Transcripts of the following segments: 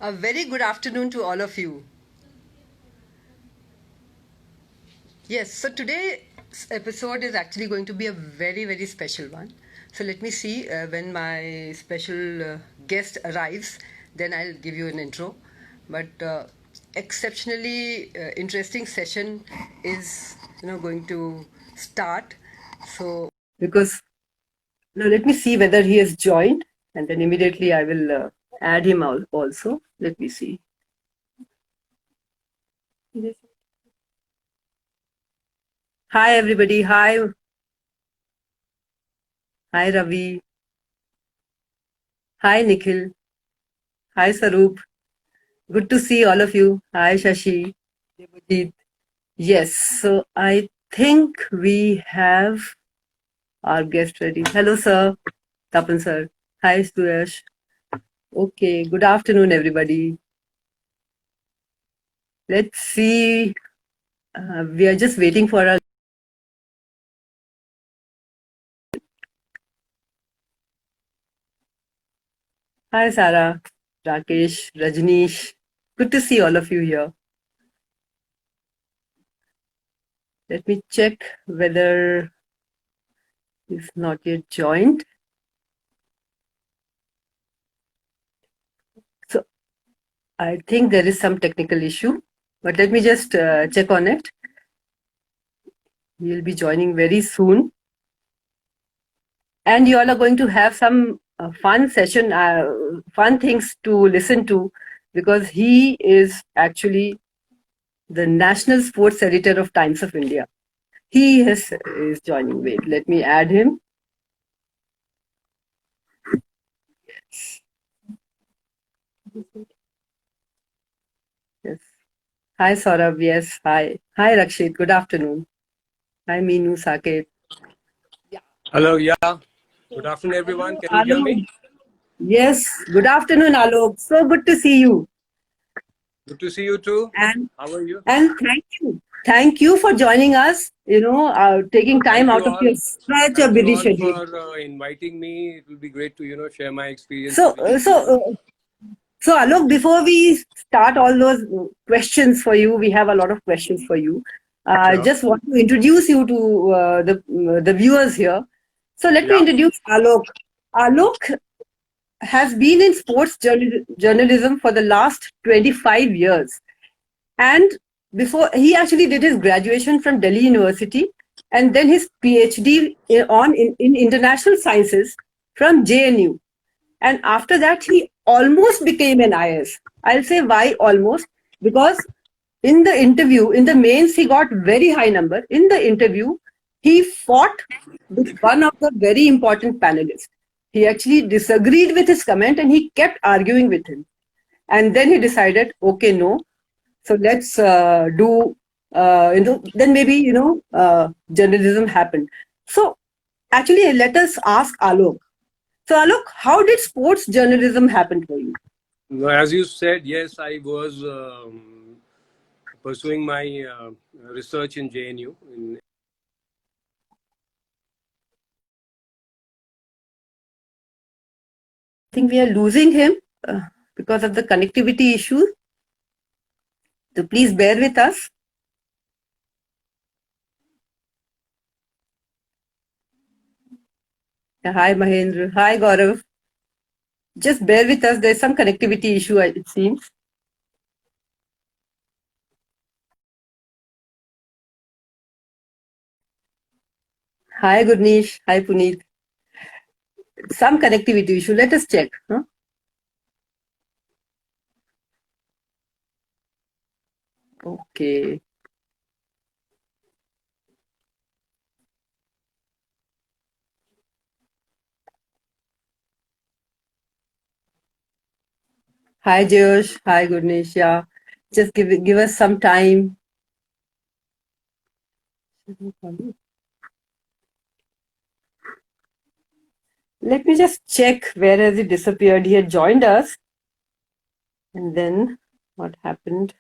A very good afternoon to all of you. Yes, so today's episode is actually going to be a very, very special one. So let me see when my special guest arrives, then I'll give you an intro. But exceptionally interesting session is going to start. So because now let me see whether he has joined, and then immediately I will add him also. Let me see. Hi everybody. Hi Ravi. Hi Nikhil. Hi Sarup. Good to see all of you. Hi Shashi. Debojit. Yes, so I think we have our guest ready. Hello sir. Tapan sir. Hi Suyash. Okay, good afternoon everybody. Let's see. We are just waiting for our. Hi Sarah, Rakesh, Rajneesh. Good to see all of you here. Let me check whether he's not yet joined. So I think there is some technical issue, but let me just check on it. We'll be joining very soon. And you all are going to have some fun session, fun things to listen to, because he is actually the national sports editor of Times of India. Is joining. Wait, let me add him. Yes. Hi, Saurabh. Yes. Hi. Hi, Rakshit. Good afternoon. Hi, Meenu, Saket. Hello, yeah. Good afternoon, everyone. Hello, Can you hear me? Alok. Yes. Good afternoon, Alok. So good to see you. Good to see you too. And How are you? and thank you. Thank you for joining us, taking time Thank you out of all. your such a Thank you busy all schedule. for inviting me. It will be great to, share my experiences So, with uh, you. so, uh, so Alok, before we start all those questions for you, we have a lot of questions for you. I Sure. just want to introduce you to the viewers here. So let me Yeah. introduce Alok. Alok has been in sports journalism for the last 25 years. And before he actually did his graduation from Delhi University and then his PhD in international sciences from JNU. And after that, he almost became an IS. I'll say why almost, because in the interview, in the mains, he got very high number. In the interview, he fought with one of the very important panelists. He actually disagreed with his comment and he kept arguing with him. And then he decided, okay, no. So let's then maybe, journalism happened. So actually, let us ask Alok. So Alok, how did sports journalism happen for you? As you said, yes, I was pursuing my research in JNU. I think we are losing him because of the connectivity issues. So please bear with us. Hi Mahendra. Hi Gaurav. Just bear with us. There's some connectivity issue, it seems. Hi Gurnesh. Hi Puneet. Some connectivity issue. Let us check. Huh? Okay. Hi Josh. Hi Gurnesh. Yeah. Just give us some time. Let me just check where has he disappeared. He had joined us. And then what happened?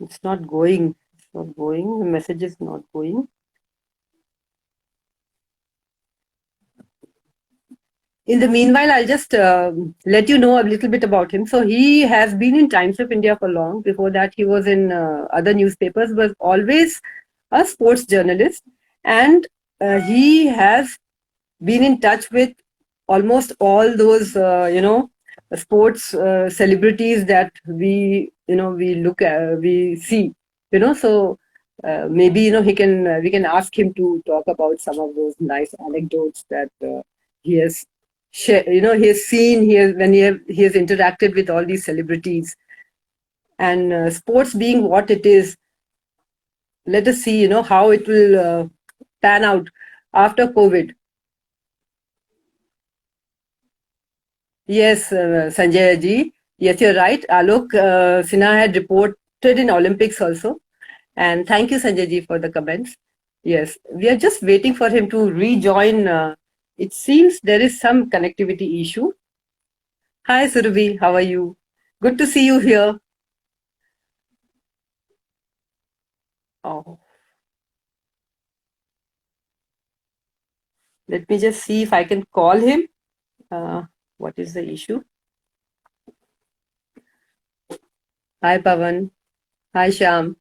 It's not going. It's not going. The message is not going. In the meanwhile, I'll just let you know a little bit about him. So he has been in Times of India for long. Before that, he was in other newspapers, was always a sports journalist. And he has been in touch with almost all those, sports celebrities that we look at, we see, so maybe, we can ask him to talk about some of those nice anecdotes that he has he has seen, he has interacted with all these celebrities, and sports being what it is, let us see, how it will pan out after COVID. Yes, Sanjay ji. Yes, you're right. Alok Sinha had reported in Olympics also. And thank you, Sanjay ji, for the comments. Yes, we are just waiting for him to rejoin. It seems there is some connectivity issue. Hi, Surabhi. How are you? Good to see you here. Oh, let me just see if I can call him. What is the issue? Hi, Pavan. Hi, Sham.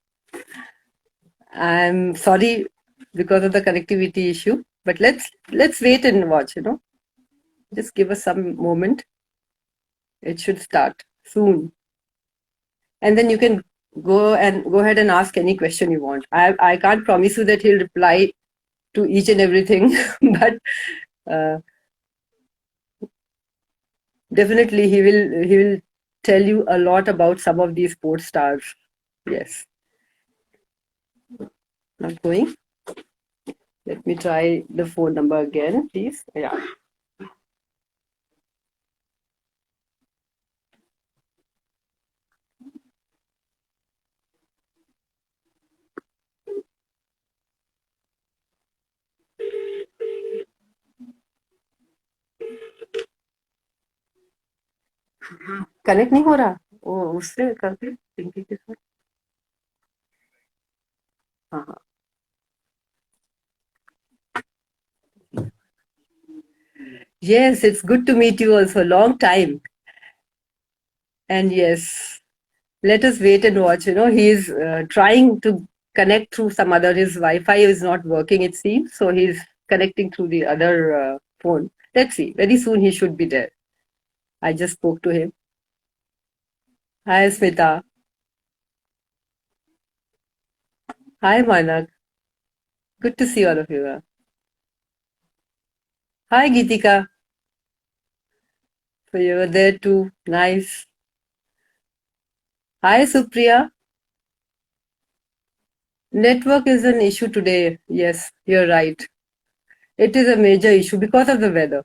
I'm sorry because of the connectivity issue, but let's wait and watch. Just give us some moment. It should start soon, and then you can go ahead and ask any question you want. I can't promise you that he'll reply to each and everything, but uh, definitely he will tell you a lot about some of these sports stars. Yes, not going. Let me try the phone number again, please. Yeah. Connect नहीं हो रहा वो उससे करके पिंकी के साथ हाँ हाँ yes it's good to meet you also long time and yes let us wait and watch he is trying to connect through some other his Wi-Fi is not working it seems so he's connecting through the other phone let's see very soon he should be there I just spoke to him hi Smita hi Manak good to see all of you hi Geetika so you were there too nice hi Supriya network is an issue today yes you're right it is a major issue because of the weather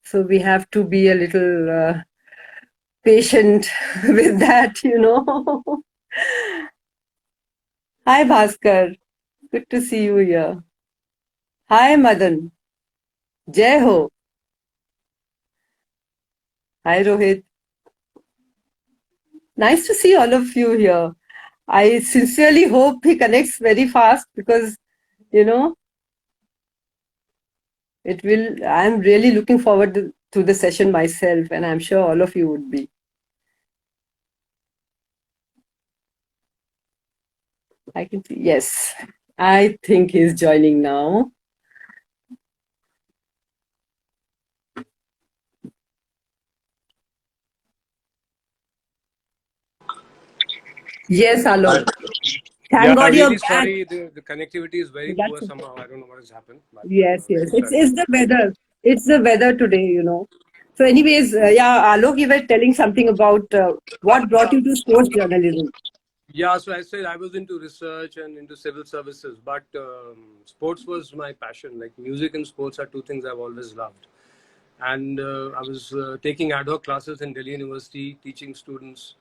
so we have to be a little patient with that. Hi, Bhaskar. Good to see you here. Hi, Madan. Jai Ho. Hi, Rohit. Nice to see all of you here. I sincerely hope he connects very fast because, you know, it will. I'm really looking forward to the session myself, and I'm sure all of you would be. I can see. Yes, I think he's joining now. Yes, Alok. Thank God you're Really back. sorry. The connectivity is very poor somehow. I don't know what has happened. But, Yes. really It's the weather. It's the weather today. So, anyways, yeah, Alok, you were telling something about what brought you to sports journalism. Yeah, so I said I was into research and into civil services, but sports was my passion. Like music and sports are two things I've always loved. And I was taking ad hoc classes in Delhi University, teaching students.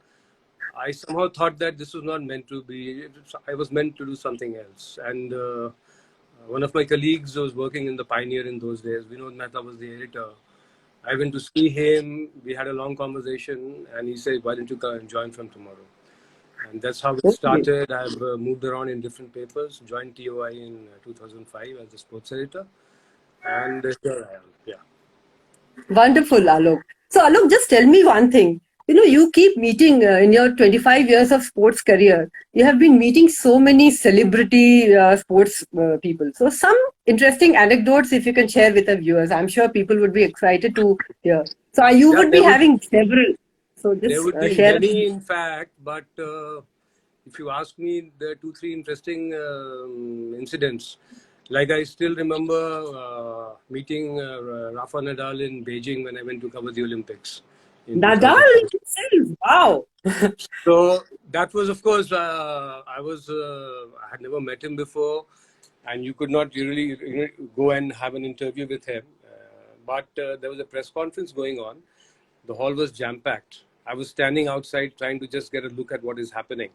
I somehow thought that this was not meant to be. I was meant to do something else. And one of my colleagues was working in the Pioneer in those days. Vinod Mehta was the editor. I went to see him. We had a long conversation, and he said, "Why don't you come and join from tomorrow?" And that's how it Okay. started. I've moved around in different papers, joined TOI in 2005 as a sports editor, and here I am. Yeah. Wonderful, Alok. So, Alok, just tell me one thing. You keep meeting in your 25 years of sports career. You have been meeting so many celebrity sports people. So, some interesting anecdotes, if you can share with the viewers. I'm sure people would be excited to hear. So, you Yeah, would be having several. So, there just would be share. many, in fact, but if you ask me, there are 2, 3 interesting incidents. Like I still remember meeting Rafa Nadal in Beijing when I went to cover the Olympics in Nadal 2000. himself. Wow. So that was, of course, I had never met him before, and you could not really go and have an interview with him. But there was a press conference going on. The hall was jam packed. I was standing outside trying to just get a look at what is happening.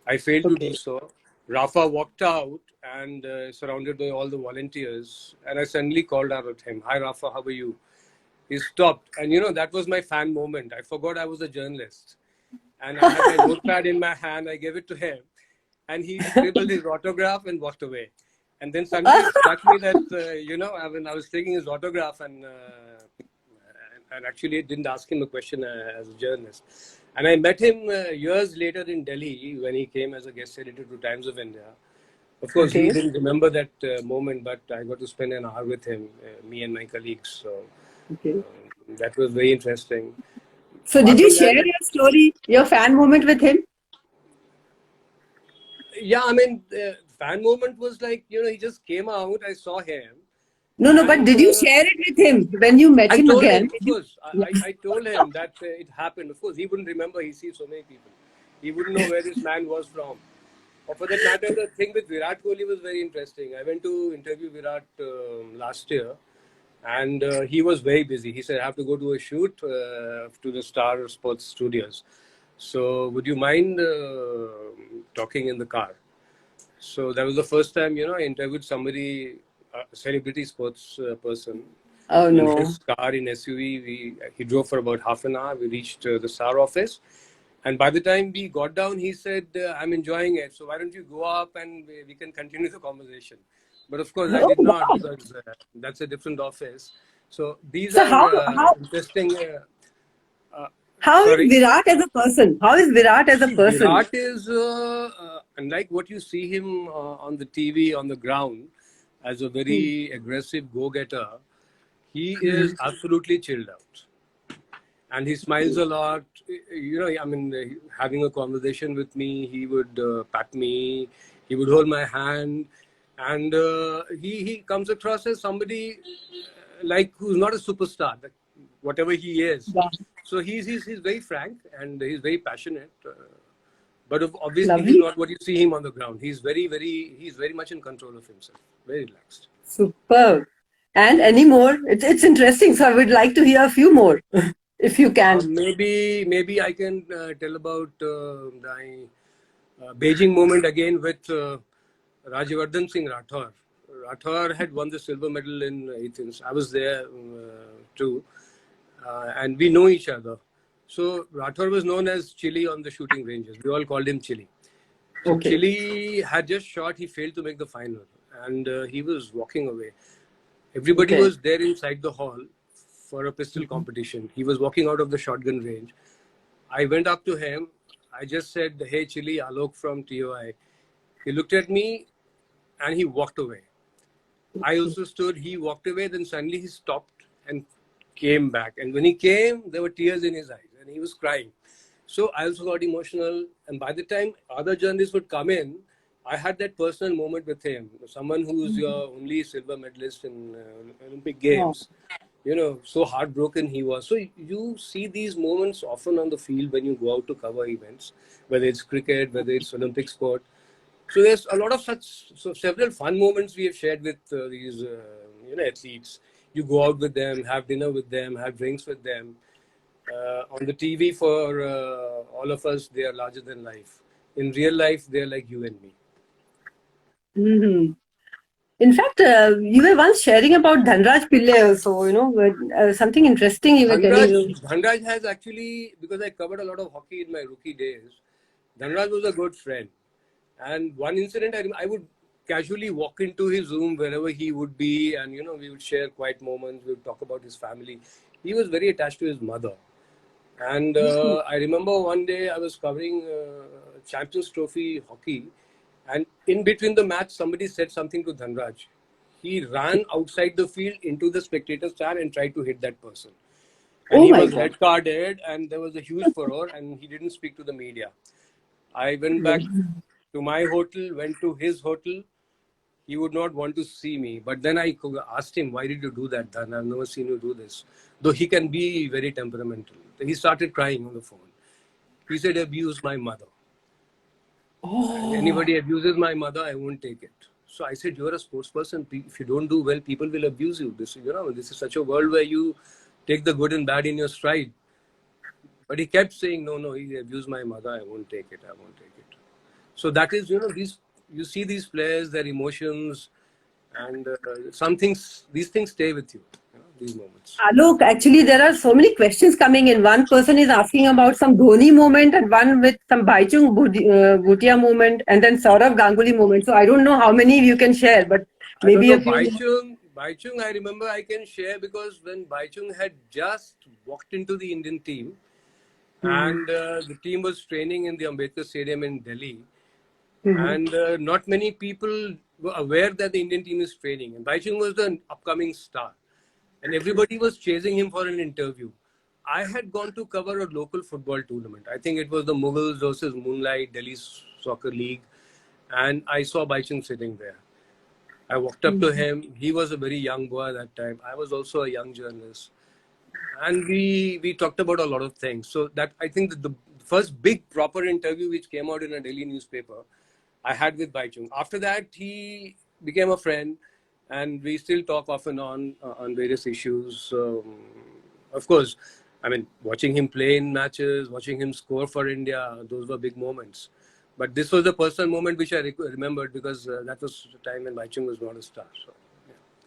I failed to do so. Rafa walked out and surrounded by all the volunteers, and I suddenly called out at him, "Hi, Rafa, how are you?" He stopped, and that was my fan moment. I forgot I was a journalist, and I had my notepad in my hand. I gave it to him, and he scribbled his autograph and walked away. And then suddenly it struck me that I was taking his autograph and actually didn't ask him a question as a journalist. And I met him years later in Delhi when he came as a guest editor to Times of India. Of course, he didn't remember that moment, but I got to spend an hour with him, me and my colleagues. So that was very interesting. So, did you share your story, your fan moment with him? Yeah, I mean, fan moment was like, he just came out, I saw him. No, but did you share it with him when you met him again? Him, of course. I told him that it happened. Of course, he wouldn't remember. He sees so many people. He wouldn't know where this man was from. Or for that matter, the thing with Virat Kohli was very interesting. I went to interview Virat last year, and he was very busy. He said, I have to go to a shoot to the Star Sports Studios. So would you mind talking in the car? So that was the first time, I interviewed somebody, a celebrity sports person. Oh, no. In his car, in SUV. He drove for about half an hour. We reached the Star office. And by the time we got down, he said, I'm enjoying it. So why don't you go up and we can continue the conversation. But of course, I did not because that's a different office. So these are interesting. How is Virat as a person? How is Virat as a person? Virat is, unlike what you see him on the TV, on the ground, as a very aggressive go-getter, he is absolutely chilled out. And he smiles a lot. Having a conversation with me, he would pat me, he would hold my hand. And he comes across as somebody like who's not a superstar, whatever he is. Yeah. So he's very frank and he's very passionate. But obviously he's not what you see him on the ground. He's very much in control of himself. Very relaxed. Superb. And any more? It's interesting. So I would like to hear a few more, if you can. Maybe I can tell about the Beijing moment again with Rajyavardhan Singh Rathore. Rathore had won the silver medal in Athens. I was there too. And we know each other. So Rathore was known as Chili on the shooting ranges. We all called him Chili. So Chili had just shot. He failed to make the final. And he was walking away. Everybody was there inside the hall for a pistol competition. He was walking out of the shotgun range. I went up to him. I just said, "Hey, Chili, Alok from TOI." He looked at me and he walked away. I also stood. He walked away. Then suddenly he stopped and came back. And when he came, there were tears in his eyes and he was crying. So I also got emotional. And by the time other journalists would come in, I had that personal moment with him. Someone who's your only silver medalist in Olympic Games. So heartbroken he was. So you see these moments often on the field when you go out to cover events, whether it's cricket, whether it's Olympic sport. So there's a lot of several fun moments we have shared with these, athletes. You go out with them, have dinner with them, have drinks with them. On the TV, for all of us, they are larger than life. In real life, they're like you and me. Mm-hmm. In fact, you were once sharing about Dhanraj Pillai also, something interesting you were telling. Dhanraj has actually, because I covered a lot of hockey in my rookie days, Dhanraj was a good friend. And one incident, I would casually walk into his room wherever he would be, and we would share quiet moments. We would talk about his family. He was very attached to his mother. And I remember one day I was covering Champions Trophy hockey, and in between the match, somebody said something to Dhanraj. He ran outside the field into the spectator stand and tried to hit that person. And Oh he my was God. red carded, and there was a huge furore, and he didn't speak to the media. I went back to my hotel, went to his hotel. He would not want to see me. But then I asked him, why did you do that, Dhan? I've never seen you do this. Though he can be very temperamental. He started crying on the phone. He said, abuse my mother. And Oh. anybody abuses my mother, I won't take it. So I said, you're a sports person. If you don't do well, people will abuse you. This is such a world where you take the good and bad in your stride. But he kept saying, no, he abused my mother. I won't take it. I won't take it. So that is, you see these players, their emotions, and these things stay with you, these moments. Alok, actually, there are so many questions coming in. One person is asking about some Dhoni moment, and one with some Baichung Bhutia moment, and then Saurav Ganguly moment. So I don't know how many you can share, but I don't maybe know, a few. Baichung, I remember I can share because when Baichung had just walked into the Indian team, and the team was training in the Ambedkar Stadium in Delhi, and not many people were aware that the Indian team is training. And Baichung was the upcoming star, and everybody was chasing him for an interview. I had gone to cover a local football tournament. I think it was the Mughals versus Moonlight Delhi Soccer League, and I saw Baichung sitting there. I walked up to him. He was a very young boy at that time. I was also a young journalist. And we talked about a lot of things. So that I think that the first big proper interview which came out in a Delhi newspaper, I had with Baichung. After that, he became a friend, and we still talk off and on various issues. Of course, I mean, watching him play in matches, watching him score for India, those were big moments. But this was a personal moment which I remembered because that was the time when Baichung was not a star.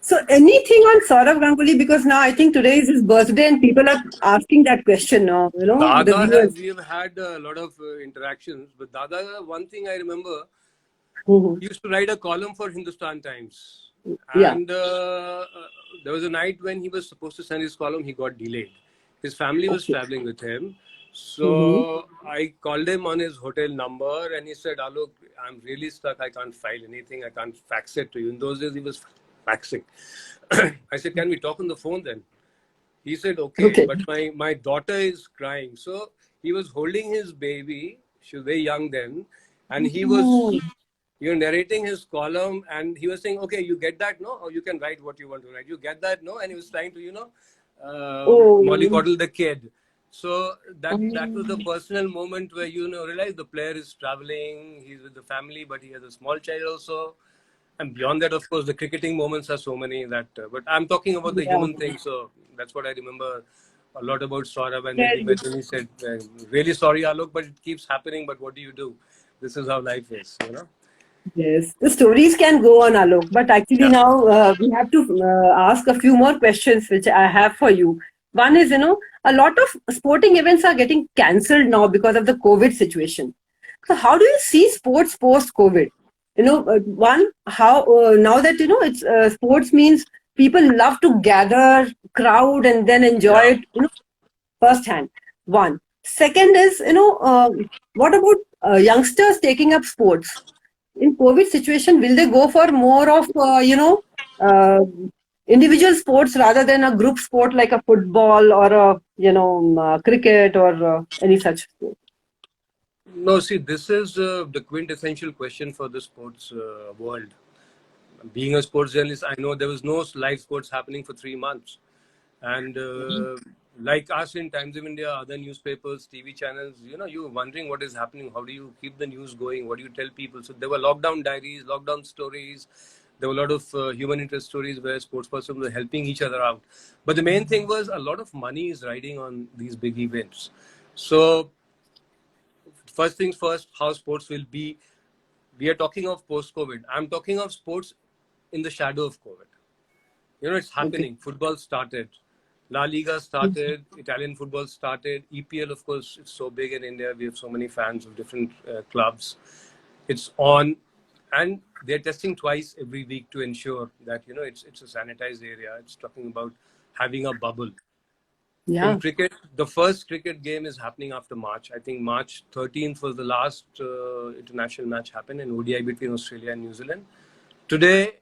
So anything on Saurav Ganguly, because now I think today is his birthday and people are asking that question now, the viewers. We have had a lot of interactions. But Dada, one thing I remember, Mhm. he used to write a column for Hindustan Times. Yeah. And there was a night when he was supposed to send his column, he got delayed. His family was Okay. traveling with him. So I called him on his hotel number and he said, Alok, I'm really stuck. I can't file anything. I can't fax it to you. In those days, he was faxing. I said, can we talk on the phone then? He said, okay, Okay. but my daughter is crying. So he was holding his baby. She was very young then. And he was narrating his column and he was saying, okay, you get that, no? Or you can write what you want to write. You get that, no? And he was trying to, mollycoddle the kid. So that was the personal moment where, realize the player is traveling, he's with the family, but he has a small child also. And beyond that, of course, the cricketing moments are so many that, but I'm talking about the Yeah. human thing. So that's what I remember a lot about Saurabh. And then he said, really sorry, Alok, but it keeps happening. But what do you do? This is how life is. Yes, the stories can go on, Alok, but actually Yeah. now we have to ask a few more questions which I have for you. One is, a lot of sporting events are getting cancelled now because of the COVID situation. So how do you see sports post-COVID? One, how now that it's sports means people love to gather, crowd, and then enjoy Yeah. it, firsthand. One. Second is, what about youngsters taking up sports? In COVID situation, will they go for more of, uh, individual sports rather than a group sport like a football or a, cricket or any such sport? No, see, this is the quintessential question for the sports world. Being a sports journalist, I know there was no live sports happening for 3 months. And like us in Times of India, other newspapers, TV channels, you're wondering what is happening. How do you keep the news going? What do you tell people? So there were lockdown diaries, lockdown stories. There were a lot of human interest stories where sports persons were helping each other out. But the main thing was a lot of money is riding on these big events. So first things first, how sports will be. We are talking of post-COVID. I'm talking of sports in the shadow of COVID. It's Okay. happening. Football started. La Liga started, Italian football started, EPL, of course, it's so big in India. We have so many fans of different clubs. It's on, and they're testing twice every week to ensure that, you know, it's a sanitized area. It's talking about having a bubble. Yeah. In cricket, the first cricket game is happening after March. I think March 13th was the last international match happened in ODI between Australia and New Zealand. Today,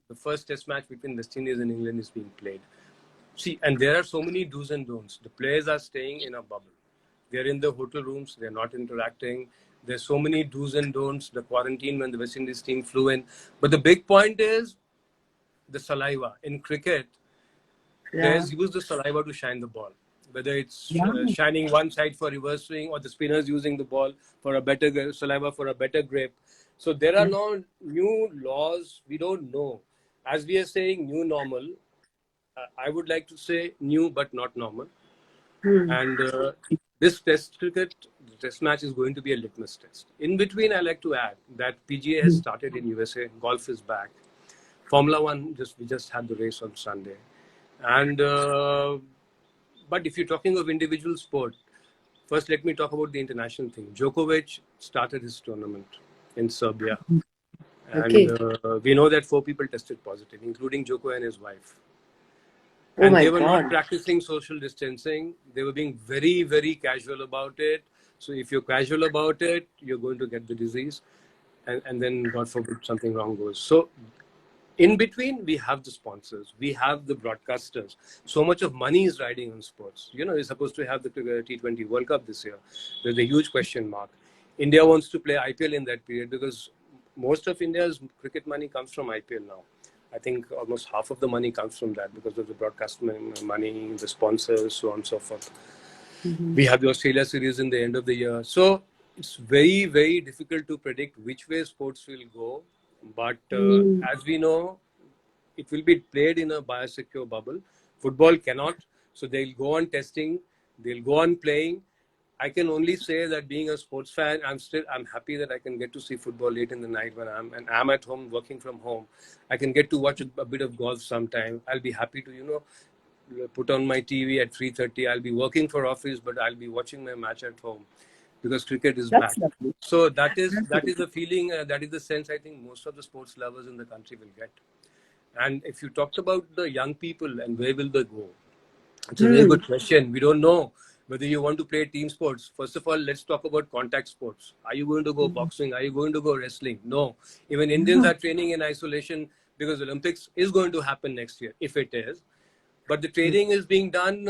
the first test match between West Indies and England is being played. See, and there are so many do's and don'ts. The players are staying in a bubble. They're in the hotel rooms. They're not interacting. There's so many do's and don'ts. The quarantine when the West Indies team flew in. But the big point is the saliva. In cricket, players use the saliva to shine the ball. Whether it's shining one side for reverse swing or the spinners using the ball for a better saliva for a better grip. So there are no new laws. We don't know. As we are saying, new normal. I would like to say new but not normal. And this test cricket, the test match is going to be a litmus test. In between, I like to add that PGA has started in USA. Golf is back. Formula One, we just had the race on Sunday. And but if you're talking of individual sport, first let me talk about the international thing. Djokovic started his tournament in Serbia. And we know that 4 people tested positive, including Djoko and his wife. And they were not practicing social distancing. They were being very, very casual about it. So if you're casual about it, you're going to get the disease. And then, God forbid, something wrong goes. So in between, we have the sponsors. We have the broadcasters. So much of money is riding on sports. You know, we're supposed to have the T20 World Cup this year. There's a huge question mark. India wants to play IPL in that period because most of India's cricket money comes from IPL now. I think almost half of the money comes from that because of the broadcast money, the sponsors, so on and so forth. We have the Australia series in the end of the year. So it's very, very difficult to predict which way sports will go. But as we know, it will be played in a biosecure bubble. Football cannot. So they'll go on testing. They'll go on playing. I can only say that being a sports fan, I'm happy that I can get to see football late in the night when I'm at home working from home. I can get to watch a bit of golf sometime. I'll be happy to, you know, put on my TV at 3:30. I'll be working for office, but I'll be watching my match at home because cricket is back. Lovely. So that is the feeling, that is the sense I think most of the sports lovers in the country will get. And if you talked about the young people and where will they go, it's a very good question. We don't know whether you want to play team sports. First of all, let's talk about contact sports. Are you going to go boxing? Are you going to go wrestling? No. Even Indians are training in isolation because Olympics is going to happen next year, if it is. But the training is being done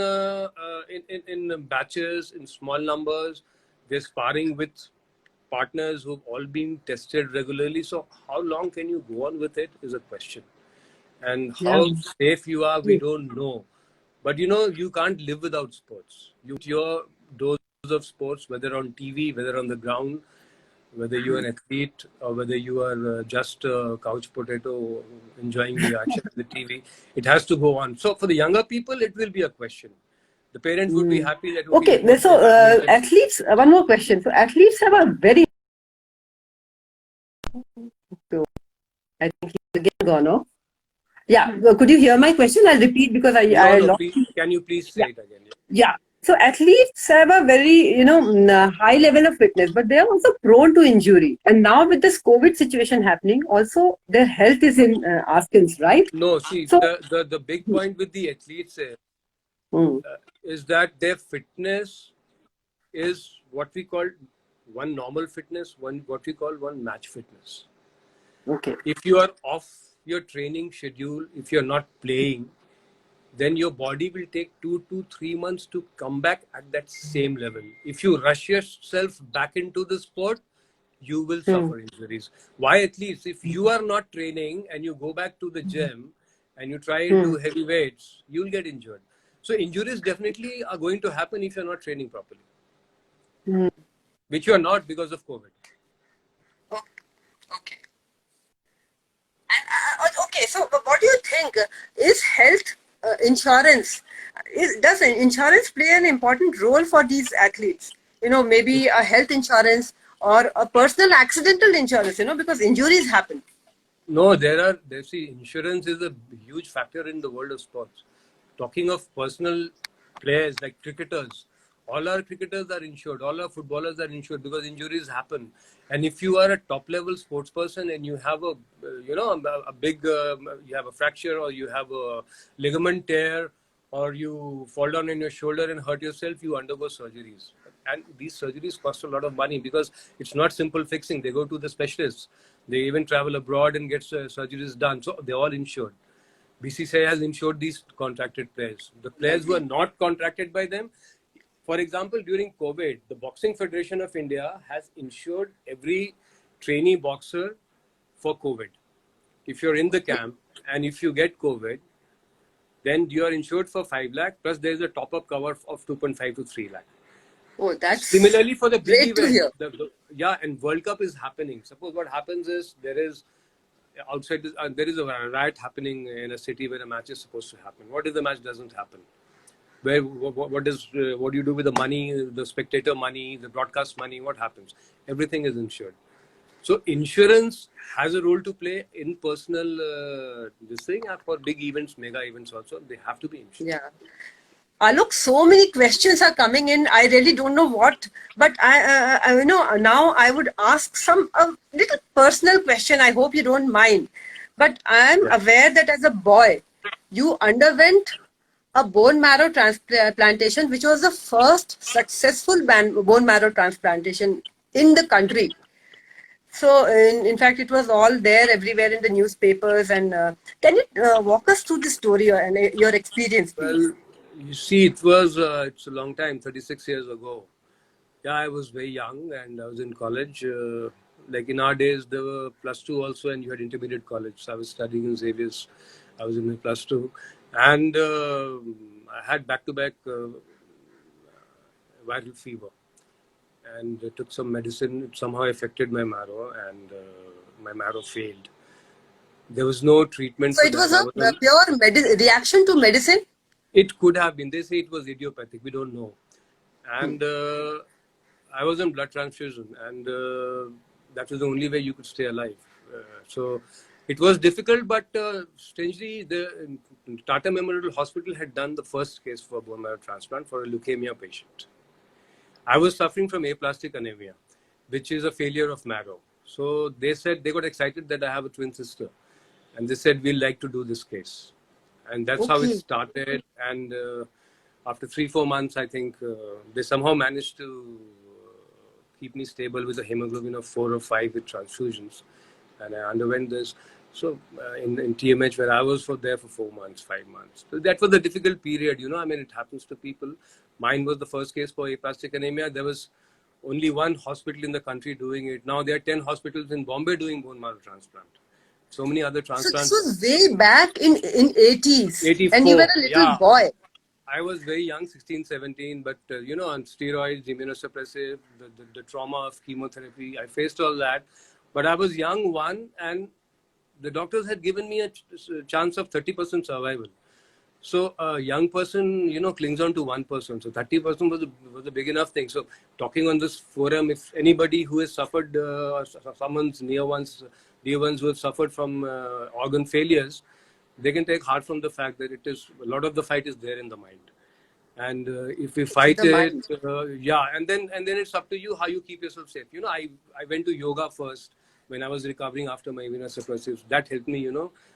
in batches, in small numbers. They're sparring with partners who've all been tested regularly. So how long can you go on with it is a question. And how safe you are, we don't know. But you know, you can't live without sports. You your dose of sports, whether on TV, whether on the ground, whether you're an athlete or whether you are just a couch potato enjoying the action of the TV, it has to go on. So for the younger people, it will be a question. The parents would be happy that... Okay, so athletes, one more question. So athletes have a very... So I think he's again gone off. Yeah, could you hear my question? I'll repeat because I lost... Can you please say it again? Yeah. So athletes have a very, high level of fitness, but they are also prone to injury. And now with this COVID situation happening, also their health is in askance, right? No, see, so, the big point with the athletes is that their fitness is what we call one normal fitness, what we call one match fitness. Okay. If you are off your training schedule, if you're not playing, then your body will take 2 to 3 months to come back at that same level. If you rush yourself back into the sport, you will suffer injuries. Why athletes? If you are not training and you go back to the gym and you try to do heavy weights, you'll get injured. So injuries definitely are going to happen if you're not training properly. Which you are not because of COVID. Okay. Okay, so what do you think? Is health insurance, does insurance play an important role for these athletes? Maybe a health insurance or a personal accidental insurance, because injuries happen. No, see, insurance is a huge factor in the world of sports. talking of personal players like cricketers, all our cricketers are insured, all our footballers are insured because injuries happen. And if you are a top level sports person and you have a big, you have a fracture or you have a ligament tear or you fall down on your shoulder and hurt yourself, you undergo surgeries. And these surgeries cost a lot of money because it's not simple fixing. They go to the specialists. They even travel abroad and get surgeries done. So they're all insured. BCCI has insured these contracted players. The players who are not contracted by them, for example, during COVID, the Boxing Federation of India has insured every trainee boxer for COVID. If you're in the camp and if you get COVID, then you are insured for 5 lakh plus there is a top-up cover of 2.5 to 3 lakh. Oh, that's Similarly for the big great to hear. event, and World Cup is happening. Suppose what happens is there is outside this, there is a riot happening in a city where a match is supposed to happen. What if the match doesn't happen? What do you do with the money, the spectator money, the broadcast money? What happens? Everything is insured. So insurance has a role to play in personal this thing for big events, mega events also. They have to be insured. Yeah. Alok, so many questions are coming in. I really don't know what, but I now I would ask a little personal question. I hope you don't mind. But I am aware that as a boy, you underwent a bone marrow transplantation, which was the first successful bone marrow transplantation in the country. So, in fact, it was all there everywhere in the newspapers. And can you walk us through the story and your experience, please? Well, you see, it's a long time, 36 years ago. Yeah, I was very young and I was in college. Like in our days, there were +2 also, and you had intermediate college. So I was studying in Xavier's. I was in my +2. And I had back-to-back viral fever. And I took some medicine. It somehow affected my marrow and my marrow failed. There was no treatment. So it was a pure reaction to medicine? It could have been. They say it was idiopathic. We don't know. And I was on blood transfusion, and that was the only way you could stay alive. So it was difficult, but strangely, the Tata Memorial Hospital had done the first case for bone marrow transplant for a leukemia patient. I was suffering from aplastic anemia, which is a failure of marrow. So they said, they got excited that I have a twin sister, and they said, we'd like to do this case. And that's how it started. And after 3-4 months, I think they somehow managed to keep me stable with a hemoglobin of 4 or 5 with transfusions. And I underwent this. So in TMH, where I was there for 4 months, 5 months. So that was a difficult period, I mean, it happens to people. Mine was the first case for aplastic anemia. There was only one hospital in the country doing it. Now there are 10 hospitals in Bombay doing bone marrow transplant. So many other transplants. So this was way back in 80s. 84, and you were a little boy. I was very young, 16, 17, but on steroids, immunosuppressive, the trauma of chemotherapy, I faced all that. But I was young, and the doctors had given me a chance of 30% survival. So a young person, clings on to 1%. So 30% was a big enough thing. So talking on this forum, if anybody who has suffered, someone's dear ones who have suffered from organ failures, they can take heart from the fact that a lot of the fight is there in the mind. And if we fight it, and then it's up to you how you keep yourself safe. I went to yoga first when I was recovering after my immunosuppressives. That helped me,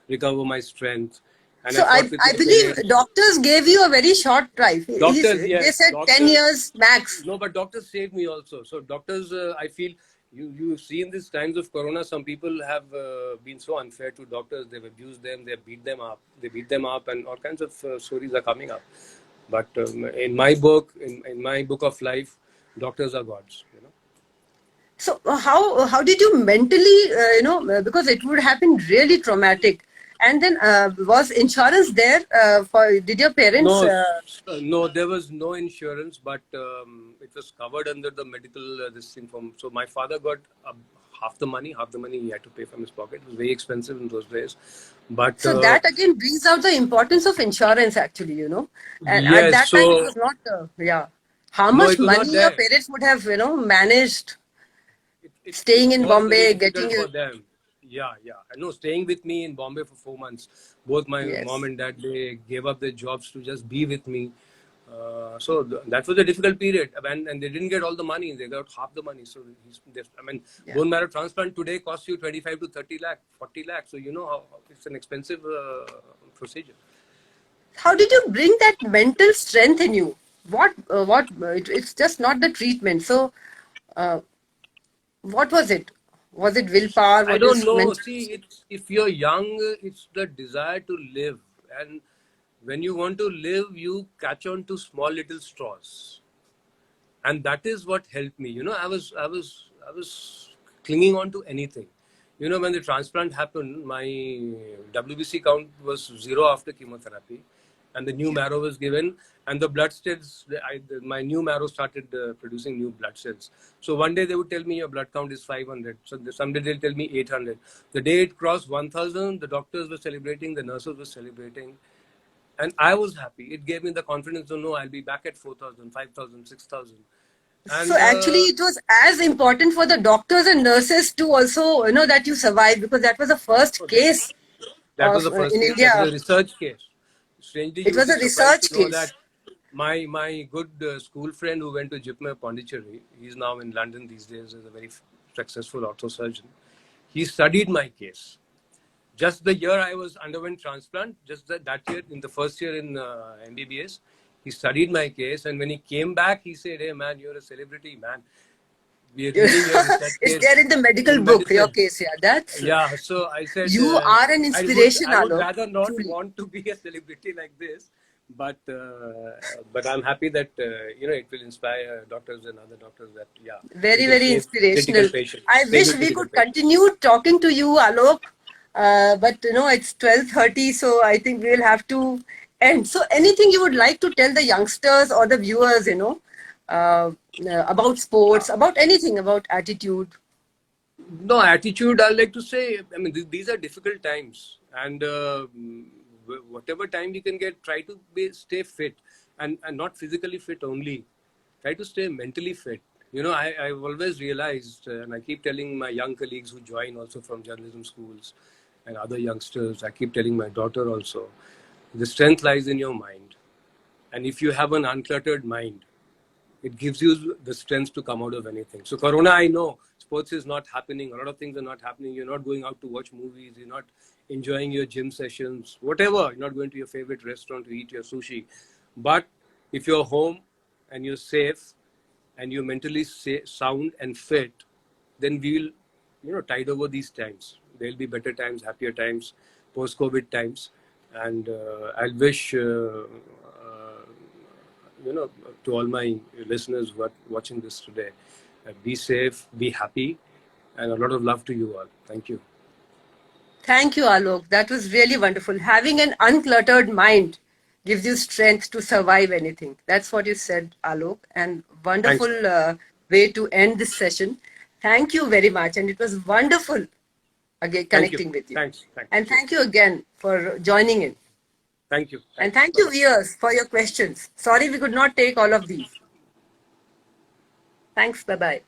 recover my strength. And so I believe doctors gave you a very short life. Doctors, yes. They said doctors, 10 years max. No, but doctors saved me also. So doctors, I feel, you see in these times of corona, some people have been so unfair to doctors. They've abused them, they beat them up, and all kinds of stories are coming up. But in my book, in my book of life, doctors are gods. So how did you mentally, because it would have been really traumatic. And then was insurance there did your parents? No, there was no insurance, but it was covered under the medical this thing. So my father got half the money he had to pay from his pocket. It was very expensive in those days. But so that again brings out the importance of insurance, actually, And yes, at that time it was not, How much money your parents would have, managed staying in Bombay, getting for them. Yeah. I know, staying with me in Bombay for 4 months. Both my Yes. mom and dad, they gave up their jobs to just be with me. So that was a difficult period, and they didn't get all the money. They got half the money. So Yeah. bone marrow transplant today costs you 25 to 30 lakh, 40 lakh. So you know how it's an expensive procedure. How did you bring that mental strength in you? It's just not the treatment. So, uh, what was it? Was it willpower? I What don't is know. mental? See, it's if you're young, it's the desire to live, and when you want to live, you catch on to small little straws, and that is what helped me. You know, I was clinging on to anything. You know, when the transplant happened, my WBC count was 0 after chemotherapy, and the new marrow was given, and the blood cells. My new marrow started producing new blood cells. So one day they would tell me your blood count is 500. So some day they'll tell me 800. The day it crossed 1,000, the doctors were celebrating, the nurses were celebrating, and I was happy. It gave me the confidence to know I'll be back at 4,000, 5,000, 6,000. So And actually, it was as important for the doctors and nurses to also, that you survived, because that was the first case that was of the first in case. That was India. a research case. Strangely, It you will was be a surprised research to know that case. my good school friend who went to JIPMER Pondicherry, he's now in London these days as a very successful orthosurgeon. He studied my case. Just the year I was underwent transplant, just that year, in the first year in MBBS, he studied my case. And when he came back, he said, "Hey man, you're a celebrity, man. We are reading your research It's case there in the medical in book, your medicine." case. Yeah, that's Yeah, so I said, you are an I would inspiration, I would Alok. rather not Truly, want to be a celebrity like this, but I'm happy that it will inspire doctors and other doctors that we very, can very save critical inspirational. patients, I save wish your we critical could patients. continue talking to you, Alok, but it's 12:30, so I think we'll have to end. So, anything you would like to tell the youngsters or the viewers, about sports, about anything, about attitude? No, attitude, I like to say, I mean, these are difficult times. And whatever time you can get, try to stay fit, and not physically fit only. Try to stay mentally fit. You know, I've always realized, and I keep telling my young colleagues who join also from journalism schools and other youngsters, I keep telling my daughter also, the strength lies in your mind. And if you have an uncluttered mind, it gives you the strength to come out of anything. So Corona, I know sports is not happening. A lot of things are not happening. You're not going out to watch movies. You're not enjoying your gym sessions, whatever. You're not going to your favorite restaurant to eat your sushi. But if you're home and you're safe and you're mentally sound and fit, then we will, tide over these times. There'll be better times, happier times, post-COVID times. And I'll wish to all my listeners who are watching this today, be safe, be happy, and a lot of love to you all. Thank you. Thank you, Alok. That was really wonderful. Having an uncluttered mind gives you strength to survive anything. That's what you said, Alok, and Thanks. wonderful way to end this session. Thank you very much, and it was wonderful again Thank you. connecting with you. Thanks. And thank you again for joining in. Thank you. And Thanks. thank you, viewers, for your questions. Sorry we could not take all of these. Thanks. Bye bye.